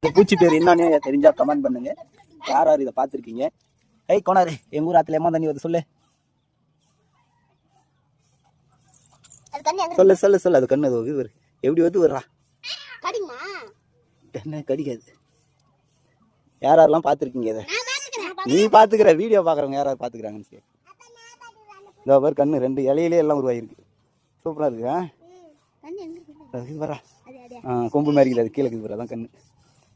இந்த பூச்சி பேர் என்னன்னு தெரிஞ்சா கமெண்ட் பண்ணுங்க. யார் யார் இதை பார்த்துருக்கீங்க? ஏய் கோனாரு, எங்க ஊர் ஆத்துல ஏமா தண்ணி வருது சொல்லு சொல்லு சொல்லு சொல்லு. அது கண்ணு அது எப்படி வந்து வர்றா? என்ன கடிக்காது. யார் யாரெல்லாம் பார்த்துருக்கீங்க இதை? நீ பார்த்துக்கிற வீடியோ பார்க்குறவங்க யார் யார் பார்த்துக்கிறாங்கன்னு சரி. இந்த பேர் கண்ணு 2 இலையிலே எல்லாம் உருவாயிருக்கு. சூப்பராக இருக்கு. வரா கொம்பு மாதிரி அது கீழே இருக்குது. அதான் கண்ணு.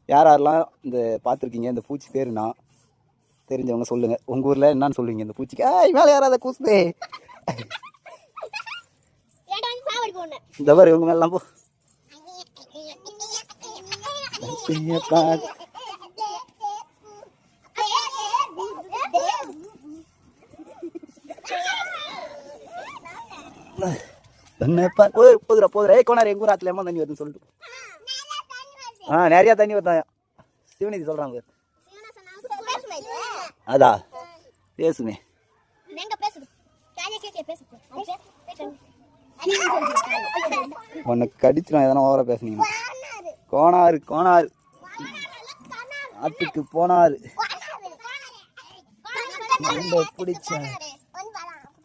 யார் யாரெல்லாம் இந்த பார்த்துருக்கீங்க? இந்த பூச்சி பேருனா தெரிஞ்சவங்க சொல்லுங்கள். உங்கள் ஊரில் என்னன்னு சொல்லுவீங்க இந்த பூச்சிக்கு? மேலே யாராவது கூசுதே இந்த மாதிரி இவங்க மேலாம் போ. போதுரா போதுரா. கோனார் எங்க ஊர் ஆத்துல ஏமா தண்ணி வருதுன்னு சொல்லிட்டு நிறைய தண்ணி வருதான். சிவநிதி சொல்றாங்க. அதா பேசுமே. உன்னை கடிச்சிடும் எதனா ஓவரா பேசுனீங்க. கோனாரு கோனாரு ஆத்துக்கு போனாரு. ரொம்ப பிடிச்ச.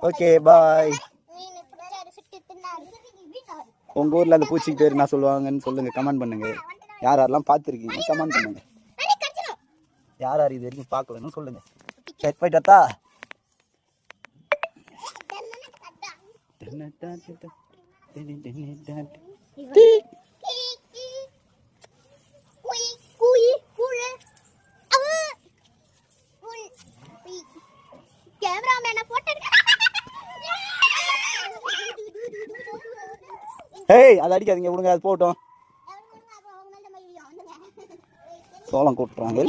Okay bye. உங்க ஊர்ல அந்த பூச்சிக்கு பேர் என்ன சொல்லுவாங்கன்னு சொல்லுங்க. கமெண்ட் பண்ணுங்க. யார் யாரெல்லாம் பார்த்துருக்கீங்க கமெண்ட் பண்ணுங்க. யார் யார் இது வரைக்கும் பார்க்கலன்னு சொல்லுங்க. சரி போயிட்டா. ஏய் அதை அடிக்காதீங்க, விடுங்க. அது போட்டோம். சோளம் கூட்டுறாங்க.